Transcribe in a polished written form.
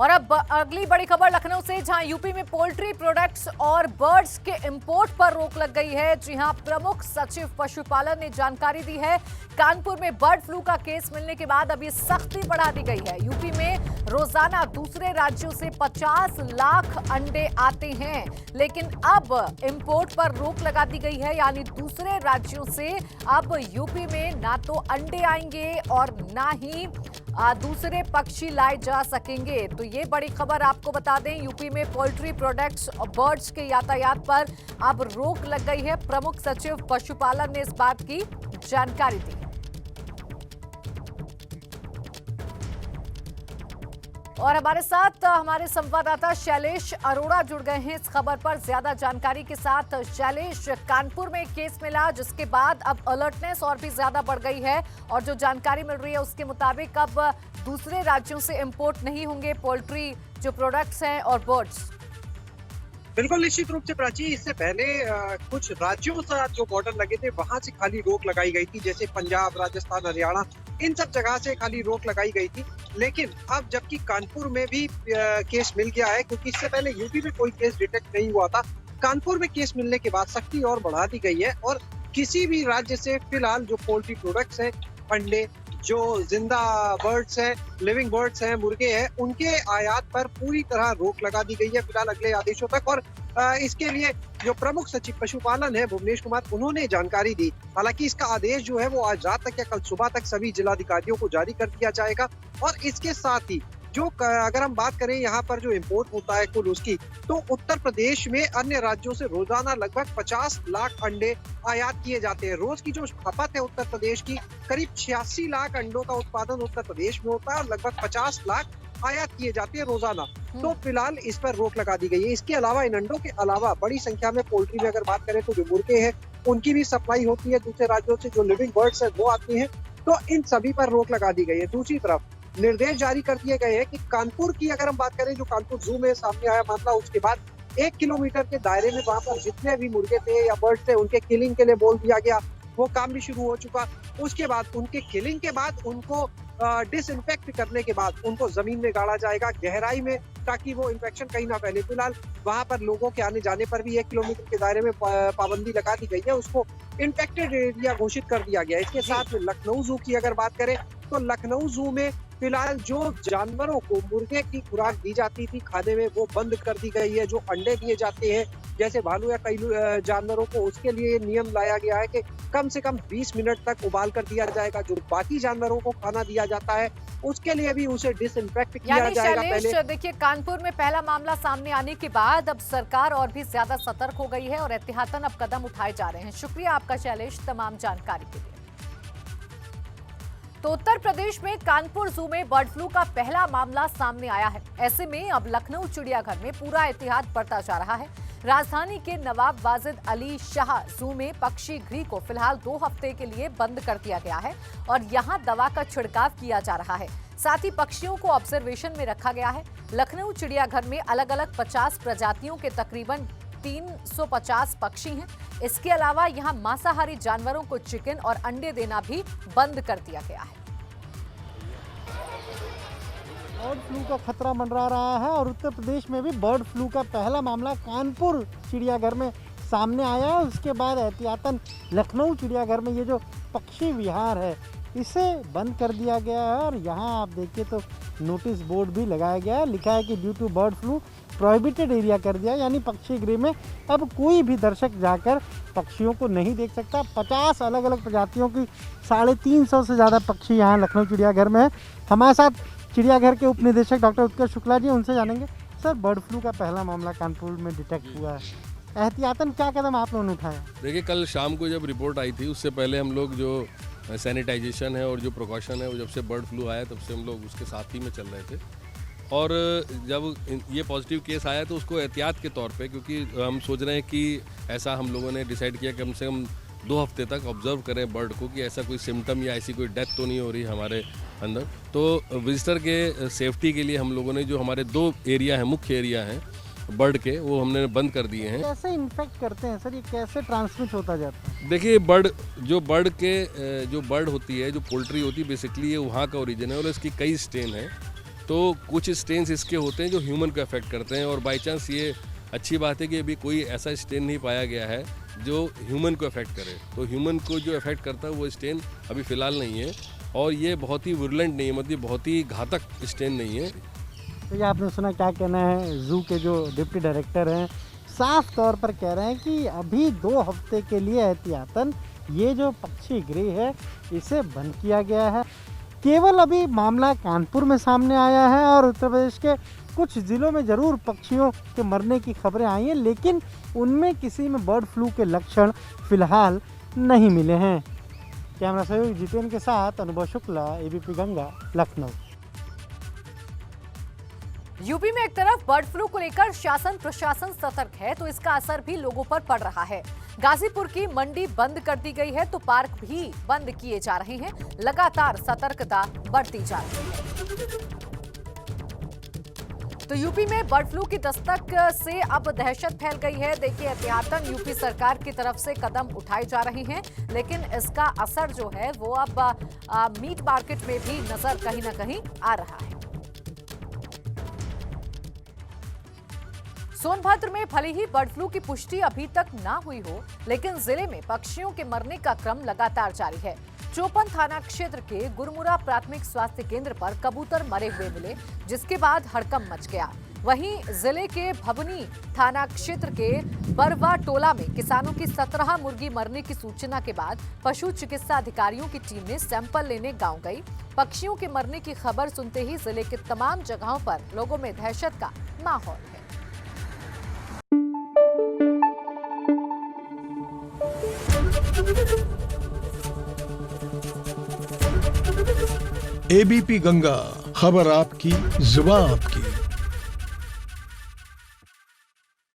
और अब अगली बड़ी खबर लखनऊ से, जहां यूपी में पोल्ट्री प्रोडक्ट्स और बर्ड्स के इंपोर्ट पर रोक लग गई है। जी हां, प्रमुख सचिव पशुपालन ने जानकारी दी है। कानपुर में बर्ड फ्लू का केस मिलने के बाद अब ये सख्ती बढ़ा दी गई है। यूपी में रोजाना दूसरे राज्यों से 50 लाख अंडे आते हैं, लेकिन अब इंपोर्ट पर रोक लगा दी गई है। यानी दूसरे राज्यों से अब यूपी में ना तो अंडे आएंगे और ना ही दूसरे पक्षी लाए जा सकेंगे। तो ये बड़ी खबर आपको बता दें, यूपी में पोल्ट्री प्रोडक्ट्स और बर्ड्स के यातायात पर अब रोक लग गई है। प्रमुख सचिव पशुपालन ने इस बात की जानकारी दी। और हमारे साथ हमारे संवाददाता शैलेश अरोड़ा जुड़ गए हैं इस खबर पर ज्यादा जानकारी के साथ। शैलेश, कानपुर में केस मिला जिसके बाद अब अलर्टनेस और भी ज्यादा बढ़ गई है, और जो जानकारी मिल रही है उसके मुताबिक अब दूसरे राज्यों से इंपोर्ट नहीं होंगे पोल्ट्री जो प्रोडक्ट्स हैं और बर्ड्स। बिल्कुल निश्चित रूप से प्राची, इससे पहले कुछ राज्यों से जो बॉर्डर लगे थे वहां से खाली रोक लगाई गई थी, जैसे पंजाब, राजस्थान, हरियाणा, इन सब जगह से खाली रोक लगाई गई थी। लेकिन अब जबकि कानपुर में भी केस मिल गया है, क्योंकि इससे पहले यूपी में कोई केस डिटेक्ट नहीं हुआ था, कानपुर में केस मिलने के बाद सख्ती और बढ़ा दी गई है। और किसी भी राज्य से फिलहाल जो पोल्ट्री प्रोडक्ट्स हैं, अंडे, जो जिंदा बर्ड्स हैं, लिविंग बर्ड्स हैं, मुर्गे हैं, उनके आयात पर पूरी तरह रोक लगा दी गई है फिलहाल अगले आदेशों तक। और इसके लिए जो प्रमुख सचिव पशुपालन है भुवनेश कुमार, उन्होंने जानकारी दी। हालांकि इसका आदेश जो है वो आज रात तक या कल सुबह तक सभी जिलाधिकारियों को जारी कर दिया जाएगा। और इसके साथ ही जो अगर हम बात करें यहाँ पर जो इम्पोर्ट होता है कुल उसकी, तो उत्तर प्रदेश में अन्य राज्यों से रोजाना लगभग 50 लाख अंडे आयात किए जाते हैं। रोज की जो खपत है उत्तर प्रदेश की, करीब 86 लाख अंडों का उत्पादन उत्तर प्रदेश में होता है और लगभग 50 लाख आयात किए जाते हैं रोजाना। तो फिलहाल इस पर रोक लगा दी गई है। इसके अलावा इन अंडों के अलावा बड़ी संख्या में पोल्ट्री में अगर बात करें तो जो मुर्गे हैं उनकी भी सप्लाई होती है दूसरे राज्यों से, जो लिविंग बर्ड्स है वो आती है, तो इन सभी पर रोक लगा दी गई है। दूसरी तरफ निर्देश जारी कर दिए गए हैं कि कानपुर की अगर हम बात करें, जो कानपुर जू में सामने आया मामला, उसके बाद 1 किलोमीटर के दायरे में वहां पर जितने भी मुर्गे थे या बर्ड थे उनके किलिंग के लिए बोल दिया गया। वो काम भी शुरू हो चुका। उसके बाद उनके किलिंग के बाद उनको डिसइंफेक्ट करने के बाद उनको जमीन में गाड़ा जाएगा गहराई में, ताकि वो इन्फेक्शन कहीं ना फैले। फिलहाल वहां पर लोगों के आने जाने पर भी 1 किलोमीटर के दायरे में पाबंदी लगा दी गई है, उसको इन्फेक्टेड एरिया घोषित कर दिया गया है। इसके साथ में लखनऊ जू की अगर बात करें तो लखनऊ जू में फिलहाल जो जानवरों को मुर्गे की खुराक दी जाती थी खाने में, वो बंद कर दी गई है। जो अंडे दिए जाते हैं जैसे भालू या कई जानवरों को, उसके लिए नियम लाया गया है कि कम से कम 20 मिनट तक उबाल कर दिया जाएगा। जो बाकी जानवरों को खाना दिया जाता है उसके लिए भी उसे डिसइंफेक्ट किया जाएगा। पहले देखिए, कानपुर में पहला मामला सामने आने के बाद अब सरकार और भी ज्यादा सतर्क हो गई है और एहतियातन अब कदम उठाए जा रहे हैं। शुक्रिया आपका शैलेश तमाम जानकारी के लिए। तो उत्तर प्रदेश में कानपुर जू में बर्ड फ्लू का पहला मामला सामने आया है। ऐसे में अब लखनऊ चिड़ियाघर में पूरा एहतियात बरता जा रहा है। राजधानी के नवाब वाजिद अली शाह जू में पक्षी गृह को फिलहाल 2 हफ्ते के लिए बंद कर दिया गया है और यहां दवा का छिड़काव किया जा रहा है। साथ ही पक्षियों को ऑब्जर्वेशन में रखा गया है। लखनऊ चिड़ियाघर में अलग अलग 50 प्रजातियों के तकरीबन 350 पक्षी हैं। इसके अलावा यहां मांसाहारी जानवरों को चिकन और अंडे देना भी बंद कर दिया गया है। बर्ड फ्लू का खतरा मंडरा रहा है और उत्तर प्रदेश में भी बर्ड फ्लू का पहला मामला कानपुर चिड़ियाघर में सामने आया। उसके बाद एहतियातन लखनऊ चिड़ियाघर में ये जो पक्षी विहार है इसे बंद कर दिया गया है। और यहाँ आप देखिए तो नोटिस बोर्ड भी लगाया गया है, लिखा है कि due to bird flu prohibited area कर दिया, यानी पक्षी गृह में अब कोई भी दर्शक जाकर पक्षियों को नहीं देख सकता। 50 अलग अलग प्रजातियों की 350 से ज़्यादा पक्षी यहाँ लखनऊ चिड़ियाघर में है। हमारे साथ चिड़ियाघर के उप निदेशक डॉक्टर उत्कर्ष शुक्ला जी, उनसे जानेंगे सर, बर्ड फ्लू का पहला मामला कानपुर में डिटेक्ट हुआ है, एहतियातन क्या कदम आप लोगों ने उठाया? देखिए, कल शाम को जब रिपोर्ट आई थी उससे पहले हम लोग जो सैनिटाइजेशन है और जो प्रिकॉशन है, वो जब से बर्ड फ्लू आया तब से हम लोग उसके साथ ही में चल रहे थे। और जब ये पॉजिटिव केस आया तो उसको एहतियात के तौर पे, क्योंकि हम सोच रहे हैं कि ऐसा हम लोगों ने डिसाइड किया कम से कम 2 हफ्ते तक ऑब्जर्व करें बर्ड को कि ऐसा कोई सिम्टम या ऐसी कोई डेथ तो नहीं हो रही हमारे अंदर। तो विजिटर के सेफ्टी के लिए हम लोगों ने जो हमारे 2 एरिया हैं, मुख्य एरिया हैं बर्ड के, वो हमने बंद कर दिए हैं। कैसे इन्फेक्ट करते हैं सर, ये कैसे ट्रांसमिट होता जाता है? देखिए, जो बर्ड होती है, जो पोल्ट्री होती है, बेसिकली ये वहाँ का ओरिजिन है और इसकी कई स्ट्रेन है। तो कुछ स्ट्रेन्स इसके होते हैं जो ह्यूमन को अफेक्ट करते हैं, और बाई चांस ये अच्छी बात है कि अभी कोई ऐसा स्ट्रेन नहीं पाया गया है जो ह्यूमन को अफेक्ट करे। तो ह्यूमन को जो अफेक्ट करता है वो स्ट्रेन अभी फ़िलहाल नहीं है, और ये बहुत ही विरुलेंट नहीं है, मतलब बहुत ही घातक स्ट्रेन नहीं है। तो ये आपने सुना, क्या कहना है जू के जो डिप्टी डायरेक्टर हैं, साफ तौर पर कह रहे हैं कि अभी 2 हफ्ते के लिए एहतियातन ये जो पक्षी गृह है इसे बंद किया गया है। केवल अभी मामला कानपुर में सामने आया है और उत्तर प्रदेश के कुछ ज़िलों में ज़रूर पक्षियों के मरने की खबरें आई हैं, लेकिन उनमें किसी में बर्ड फ्लू के लक्षण फिलहाल नहीं मिले हैं। कैमरा सहयोगी जितेन के साथ अनुभव शुक्ला, एबीपी गंगा, लखनऊ। यूपी में एक तरफ बर्ड फ्लू को लेकर शासन प्रशासन सतर्क है, तो इसका असर भी लोगों पर पड़ रहा है। गाजीपुर की मंडी बंद कर दी गई है, तो पार्क भी बंद किए जा रहे हैं। लगातार सतर्कता बढ़ती जा रही है। तो यूपी में बर्ड फ्लू की दस्तक से अब दहशत फैल गई है। देखिए, एहतियातन यूपी सरकार की तरफ से कदम उठाए जा रहे हैं, लेकिन इसका असर जो है वो अब मीट मार्केट में भी नजर कहीं ना कहीं आ रहा है। सोनभद्र में भले ही बर्ड फ्लू की पुष्टि अभी तक ना हुई हो, लेकिन जिले में पक्षियों के मरने का क्रम लगातार जारी है। चौपन थाना क्षेत्र के गुरमुरा प्राथमिक स्वास्थ्य केंद्र पर कबूतर मरे हुए मिले, जिसके बाद हड़कंप मच गया। वहीं जिले के भवनी थाना क्षेत्र के बरवा टोला में किसानों की 17 मुर्गी मरने की सूचना के बाद पशु चिकित्सा अधिकारियों की टीम ने सैंपल लेने गांव गई। पक्षियों के मरने की खबर सुनते ही जिले के तमाम जगहों पर लोगों में दहशत का माहौल है। एबीपी गंगा, खबर आपकी, जुबान आपकी।